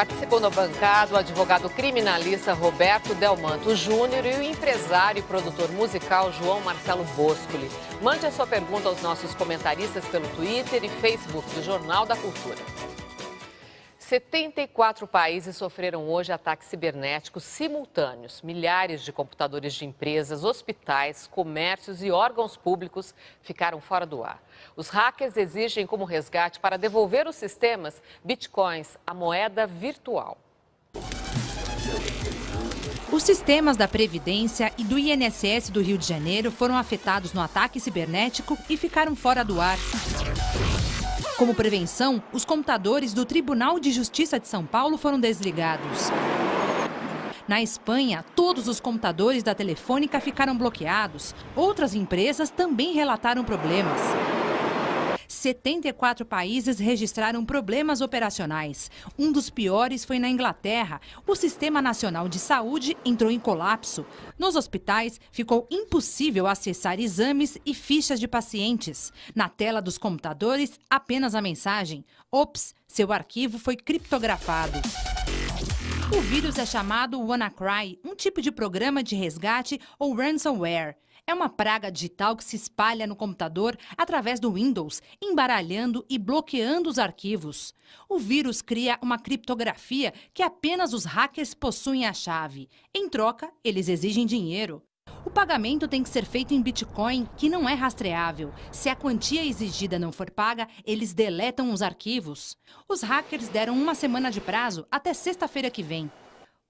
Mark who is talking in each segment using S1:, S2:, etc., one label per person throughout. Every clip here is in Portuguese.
S1: Participam da bancada o advogado criminalista Roberto Delmanto Júnior e o empresário e produtor musical João Marcelo Boscoli. Mande a sua pergunta aos nossos comentaristas pelo Twitter e Facebook do Jornal da Cultura. 74 países sofreram hoje ataques cibernéticos simultâneos. Milhares de computadores de empresas, hospitais, comércios e órgãos públicos ficaram fora do ar. Os hackers exigem como resgate para devolver os sistemas bitcoins, a moeda virtual.
S2: Os sistemas da Previdência e do INSS do Rio de Janeiro foram afetados no ataque cibernético e ficaram fora do ar. Como prevenção, os computadores do Tribunal de Justiça de São Paulo foram desligados. Na Espanha, todos os computadores da Telefônica ficaram bloqueados. Outras empresas também relataram problemas. 74 países registraram problemas operacionais. Um dos piores foi na Inglaterra. O Sistema Nacional de Saúde entrou em colapso. Nos hospitais, ficou impossível acessar exames e fichas de pacientes. Na tela dos computadores, apenas a mensagem: "Ops, seu arquivo foi criptografado". O vírus é chamado WannaCry, um tipo de programa de resgate ou ransomware. É uma praga digital que se espalha no computador através do Windows, embaralhando e bloqueando os arquivos. O vírus cria uma criptografia que apenas os hackers possuem a chave. Em troca, eles exigem dinheiro. O pagamento tem que ser feito em Bitcoin, que não é rastreável. Se a quantia exigida não for paga, eles deletam os arquivos. Os hackers deram uma semana de prazo até sexta-feira que vem.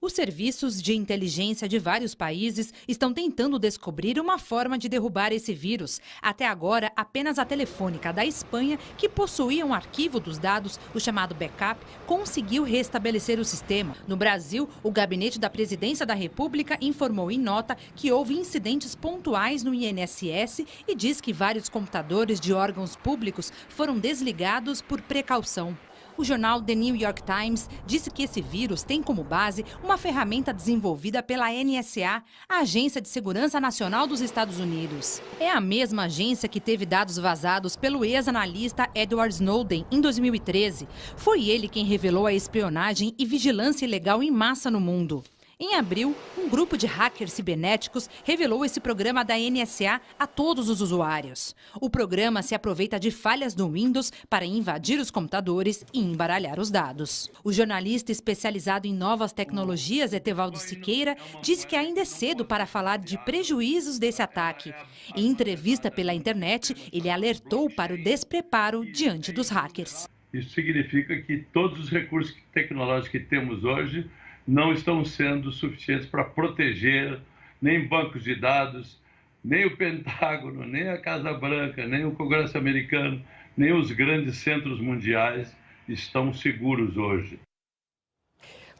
S2: Os serviços de inteligência de vários países estão tentando descobrir uma forma de derrubar esse vírus. Até agora, apenas a Telefônica da Espanha, que possuía um arquivo dos dados, o chamado backup, conseguiu restabelecer o sistema. No Brasil, o Gabinete da Presidência da República informou em nota que houve incidentes pontuais no INSS e diz que vários computadores de órgãos públicos foram desligados por precaução. O jornal The New York Times disse que esse vírus tem como base uma ferramenta desenvolvida pela NSA, a Agência de Segurança Nacional dos Estados Unidos. É a mesma agência que teve dados vazados pelo ex-analista Edward Snowden em 2013. Foi ele quem revelou a espionagem e vigilância ilegal em massa no mundo. Em abril, um grupo de hackers cibernéticos revelou esse programa da NSA a todos os usuários. O programa se aproveita de falhas do Windows para invadir os computadores e embaralhar os dados. O jornalista especializado em novas tecnologias, Etevaldo Siqueira, disse que ainda é cedo para falar de prejuízos desse ataque. Em entrevista pela internet, ele alertou para o despreparo diante dos hackers.
S3: Isso significa que todos os recursos tecnológicos que temos hoje não estão sendo suficientes para proteger nem bancos de dados, nem o Pentágono, nem a Casa Branca, nem o Congresso americano, nem os grandes centros mundiais estão seguros hoje.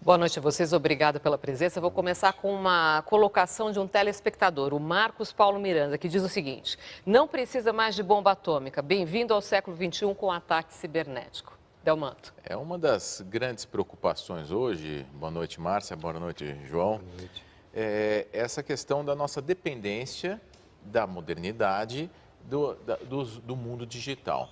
S1: Boa noite a vocês, obrigada pela presença. Vou começar com uma colocação de um telespectador, o Marcos Paulo Miranda, que diz o seguinte: não precisa mais de bomba atômica, bem-vindo ao século XXI com ataque cibernético. Delmanto.
S4: É uma das grandes preocupações hoje, boa noite Márcia, boa noite João,
S5: boa noite.
S4: É essa questão da nossa dependência da modernidade do mundo digital.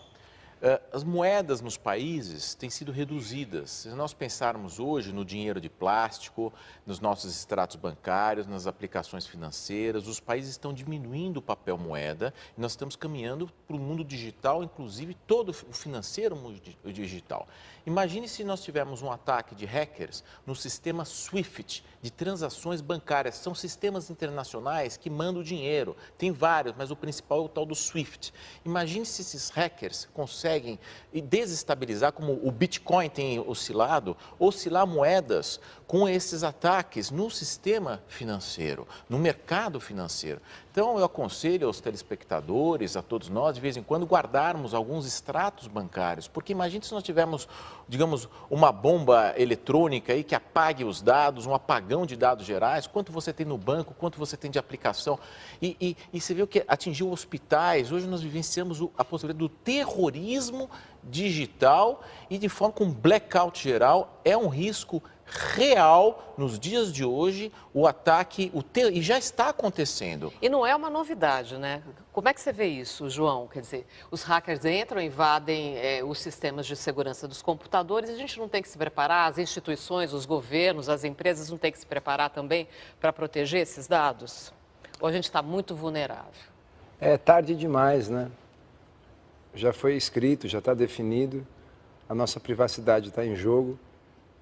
S4: As moedas nos países têm sido reduzidas. Se nós pensarmos hoje no dinheiro de plástico, nos nossos extratos bancários, nas aplicações financeiras, os países estão diminuindo o papel moeda e nós estamos caminhando para o mundo digital, inclusive todo o financeiro mundo digital. Imagine se nós tivermos um ataque de hackers no sistema SWIFT de transações bancárias. São sistemas internacionais que mandam dinheiro. Tem vários, mas o principal é o tal do SWIFT. Imagine se esses hackers conseguem desestabilizar, como o Bitcoin tem oscilar moedas com esses ataques no sistema financeiro, no mercado financeiro. Então, eu aconselho aos telespectadores, a todos nós, de vez em quando, guardarmos alguns extratos bancários, porque imagine se nós tivermos, digamos, uma bomba eletrônica aí que apague os dados, um apagão de dados gerais, quanto você tem no banco, quanto você tem de aplicação. E você vê o que atingiu hospitais. Hoje nós vivenciamos a possibilidade do terrorismo digital e de forma com blackout geral. É um risco real nos dias de hoje o ataque, e já está acontecendo.
S1: E não é uma novidade, né? Como é que você vê isso, João? Quer dizer, os hackers entram, invadem os sistemas de segurança dos computadores e a gente não tem que se preparar, as instituições, os governos, as empresas não têm que se preparar também para proteger esses dados? Ou a gente está muito vulnerável?
S5: É tarde demais, né? Já foi escrito, já está definido, a nossa privacidade está em jogo.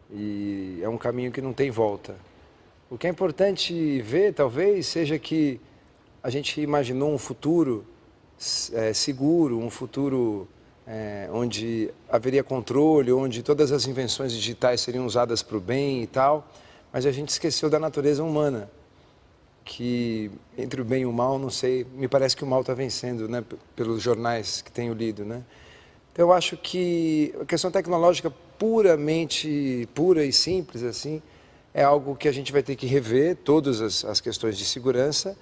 S5: E é um caminho que não tem volta. O que é importante ver, talvez, seja que a gente imaginou um futuro seguro, um futuro onde haveria controle, onde todas as invenções digitais seriam usadas para o bem e tal, mas a gente esqueceu da natureza humana, que entre o bem e o mal, não sei, me parece que o mal está vencendo, né, pelos jornais que tenho lido, né? Então, eu acho que a questão tecnológica pura e simples, assim, é algo que a gente vai ter que rever, todas as questões de segurança,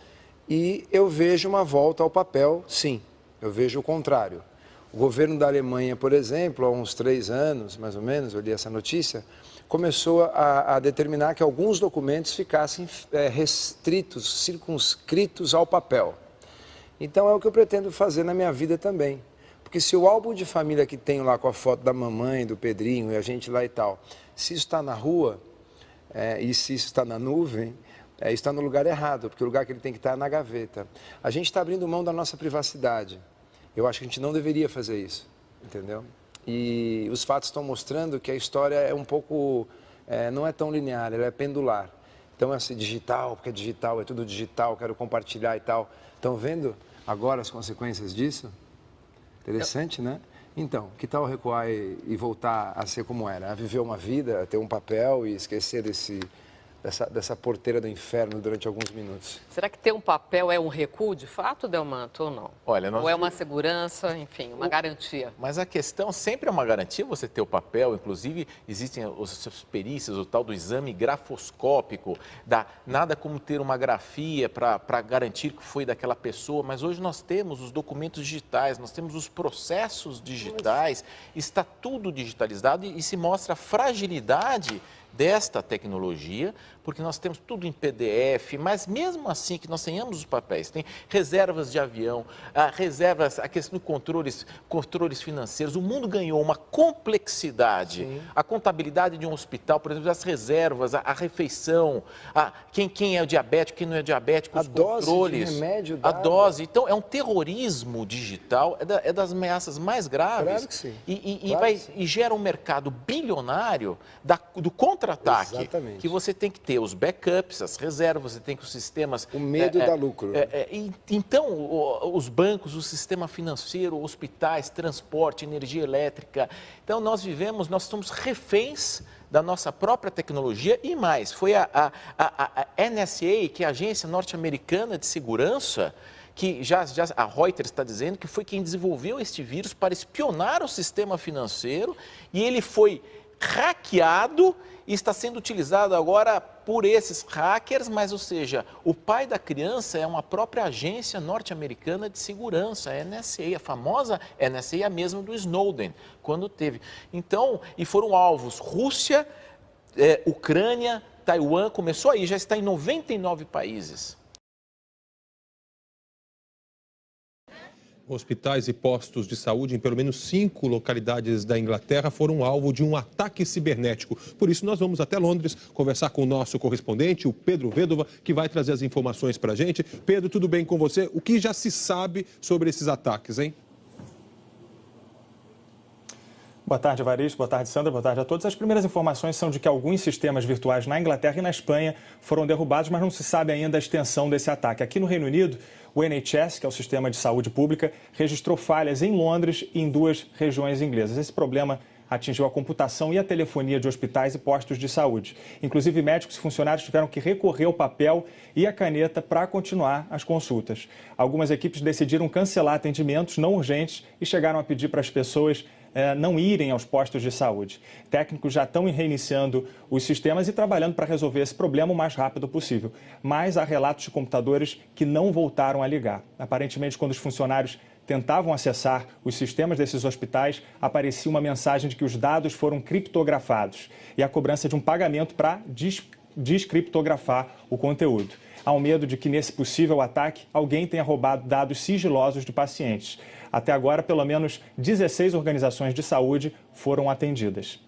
S5: e eu vejo uma volta ao papel, sim, eu vejo o contrário. O governo da Alemanha, por exemplo, há uns 3 anos, mais ou menos, eu li essa notícia, começou a determinar que alguns documentos ficassem restritos, circunscritos ao papel. Então, é o que eu pretendo fazer na minha vida também. Porque se o álbum de família que tenho lá com a foto da mamãe, do Pedrinho e a gente lá e tal, se isso está na rua e se isso está na nuvem, está no lugar errado, porque o lugar que ele tem que estar é na gaveta. A gente está abrindo mão da nossa privacidade. Eu acho que a gente não deveria fazer isso, entendeu? E os fatos estão mostrando que a história é um pouco, não é tão linear, ela é pendular. Então é assim, digital, porque é digital, é tudo digital, quero compartilhar e tal. Estão vendo agora as consequências disso? Interessante, né? Então, que tal recuar e voltar a ser como era? A viver uma vida, a ter um papel e esquecer dessa porteira do inferno durante alguns minutos.
S1: Será que ter um papel é um recuo de fato, Delmanto, ou não?
S4: Olha,
S1: ou é uma segurança, enfim, uma garantia?
S4: Mas a questão sempre é uma garantia você ter o papel, inclusive existem as perícias, o tal do exame grafoscópico, nada como ter uma grafia para garantir que foi daquela pessoa, mas hoje nós temos os documentos digitais, nós temos os processos digitais, está tudo digitalizado e se mostra a fragilidade desta tecnologia, porque nós temos tudo em PDF, mas mesmo assim que nós tenhamos os papéis, tem reservas de avião, reservas, a questão de controles financeiros, o mundo ganhou uma complexidade. Sim. A contabilidade de um hospital, por exemplo, as reservas, a refeição, quem é diabético, quem não é diabético, os controles,
S5: dose de remédio
S4: a dose. Então, é um terrorismo digital, é das ameaças mais graves.
S5: Claro que sim.
S4: E gera um mercado bilionário do contra-ataque.
S5: Exatamente.
S4: Que você tem que ter os backups, as reservas, você tem que os sistemas...
S5: O medo dá lucro.
S4: Então, os bancos, o sistema financeiro, hospitais, transporte, energia elétrica. Então, nós somos reféns da nossa própria tecnologia e mais. Foi a NSA, que é a Agência Norte-Americana de Segurança, que a Reuters está dizendo que foi quem desenvolveu este vírus para espionar o sistema financeiro e ele foi hackeado e está sendo utilizado agora por esses hackers, mas, ou seja, o pai da criança é uma própria agência norte-americana de segurança, a NSA, a famosa NSA, a mesma do Snowden, quando teve. Então, e foram alvos Rússia, Ucrânia, Taiwan, começou aí, já está em 99 países.
S6: Hospitais e postos de saúde em pelo menos 5 localidades da Inglaterra foram alvo de um ataque cibernético. Por isso, nós vamos até Londres conversar com o nosso correspondente, o Pedro Vedova, que vai trazer as informações para a gente. Pedro, tudo bem com você? O que já se sabe sobre esses ataques, hein?
S7: Boa tarde, Evaristo. Boa tarde, Sandra. Boa tarde a todos. As primeiras informações são de que alguns sistemas virtuais na Inglaterra e na Espanha foram derrubados, mas não se sabe ainda a extensão desse ataque. Aqui no Reino Unido, o NHS, que é o Sistema de Saúde Pública, registrou falhas em Londres e em 2 regiões inglesas. Esse problema atingiu a computação e a telefonia de hospitais e postos de saúde. Inclusive, médicos e funcionários tiveram que recorrer ao papel e à caneta para continuar as consultas. Algumas equipes decidiram cancelar atendimentos não urgentes e chegaram a pedir para as pessoas não irem aos postos de saúde. Técnicos já estão reiniciando os sistemas e trabalhando para resolver esse problema o mais rápido possível. Mas há relatos de computadores que não voltaram a ligar. Aparentemente, quando os funcionários tentavam acessar os sistemas desses hospitais, aparecia uma mensagem de que os dados foram criptografados e a cobrança de um pagamento para descriptografar o conteúdo. Há um medo de que, nesse possível ataque, alguém tenha roubado dados sigilosos de pacientes. Até agora, pelo menos 16 organizações de saúde foram atendidas.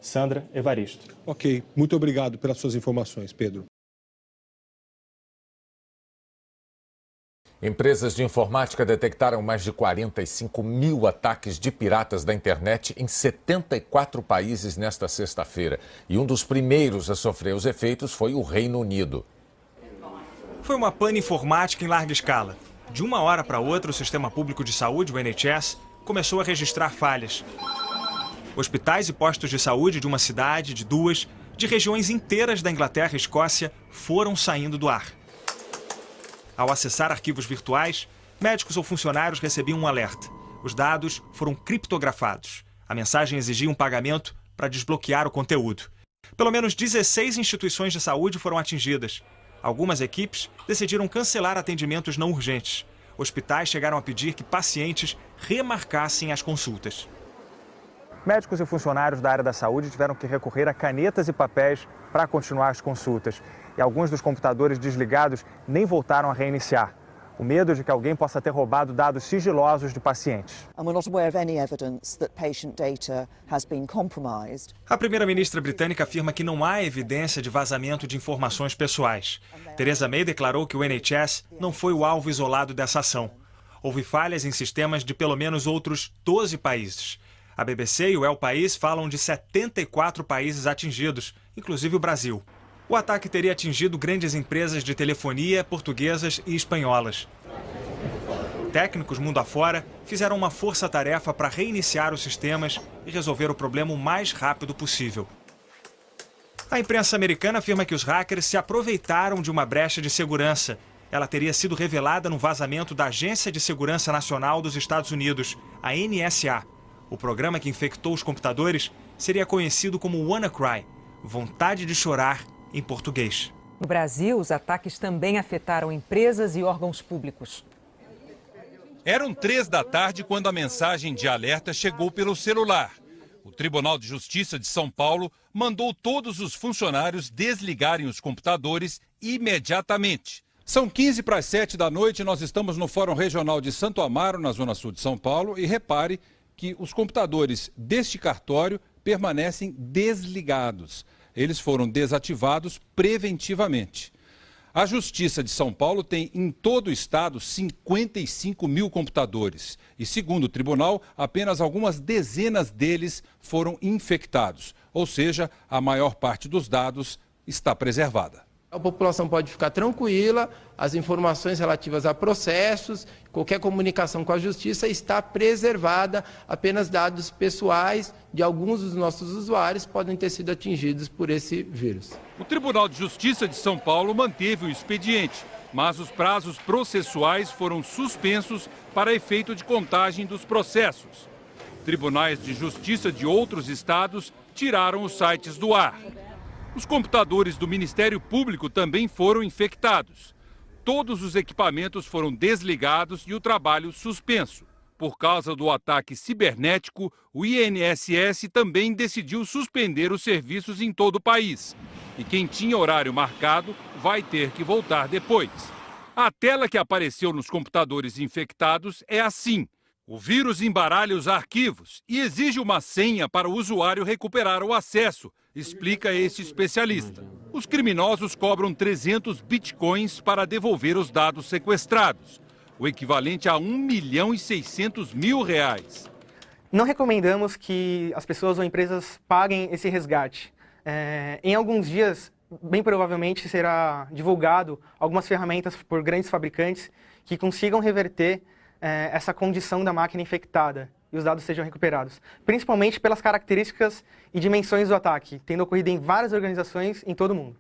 S7: Sandra, Evaristo.
S6: Ok, muito obrigado pelas suas informações, Pedro.
S8: Empresas de informática detectaram mais de 45 mil ataques de piratas da internet em 74 países nesta sexta-feira. E um dos primeiros a sofrer os efeitos foi o Reino Unido.
S9: Foi uma pane informática em larga escala. De uma hora para outra, o Sistema Público de Saúde, o NHS, começou a registrar falhas. Hospitais e postos de saúde de uma cidade, de duas, de regiões inteiras da Inglaterra e Escócia foram saindo do ar. Ao acessar arquivos virtuais, médicos ou funcionários recebiam um alerta. Os dados foram criptografados. A mensagem exigia um pagamento para desbloquear o conteúdo. Pelo menos 16 instituições de saúde foram atingidas. Algumas equipes decidiram cancelar atendimentos não urgentes. Hospitais chegaram a pedir que pacientes remarcassem as consultas.
S7: Médicos e funcionários da área da saúde tiveram que recorrer a canetas e papéis para continuar as consultas. E alguns dos computadores desligados nem voltaram a reiniciar. O medo de que alguém possa ter roubado dados sigilosos de pacientes.
S9: A primeira-ministra britânica afirma que não há evidência de vazamento de informações pessoais. Theresa May declarou que o NHS não foi o alvo isolado dessa ação. Houve falhas em sistemas de pelo menos outros 12 países. A BBC e o El País falam de 74 países atingidos, inclusive o Brasil. O ataque teria atingido grandes empresas de telefonia portuguesas e espanholas. Técnicos mundo afora fizeram uma força-tarefa para reiniciar os sistemas e resolver o problema o mais rápido possível. A imprensa americana afirma que os hackers se aproveitaram de uma brecha de segurança. Ela teria sido revelada no vazamento da Agência de Segurança Nacional dos Estados Unidos, a NSA. O programa que infectou os computadores seria conhecido como WannaCry, vontade de chorar em português.
S10: No Brasil, os ataques também afetaram empresas e órgãos públicos.
S11: Eram 3 da tarde quando a mensagem de alerta chegou pelo celular. O Tribunal de Justiça de São Paulo mandou todos os funcionários desligarem os computadores imediatamente. São 15 para as 7 da noite, nós estamos no Fórum Regional de Santo Amaro, na zona sul de São Paulo, e repare que os computadores deste cartório permanecem desligados. Eles foram desativados preventivamente. A Justiça de São Paulo tem em todo o estado 55 mil computadores. E segundo o tribunal, apenas algumas dezenas deles foram infectados. Ou seja, a maior parte dos dados está preservada.
S12: A população pode ficar tranquila, as informações relativas a processos, qualquer comunicação com a Justiça está preservada, apenas dados pessoais de alguns dos nossos usuários podem ter sido atingidos por esse vírus.
S11: O Tribunal de Justiça de São Paulo manteve o expediente, mas os prazos processuais foram suspensos para efeito de contagem dos processos. Tribunais de Justiça de outros estados tiraram os sites do ar. Os computadores do Ministério Público também foram infectados. Todos os equipamentos foram desligados e o trabalho suspenso. Por causa do ataque cibernético, o INSS também decidiu suspender os serviços em todo o país. E quem tinha horário marcado vai ter que voltar depois. A tela que apareceu nos computadores infectados é assim. O vírus embaralha os arquivos e exige uma senha para o usuário recuperar o acesso, explica esse especialista. Os criminosos cobram 300 bitcoins para devolver os dados sequestrados, o equivalente a R$1.600.000.
S13: Não recomendamos que as pessoas ou empresas paguem esse resgate. Em alguns dias, bem provavelmente será divulgado algumas ferramentas por grandes fabricantes que consigam reverter essa condição da máquina infectada e os dados sejam recuperados, principalmente pelas características e dimensões do ataque, tendo ocorrido em várias organizações em todo o mundo.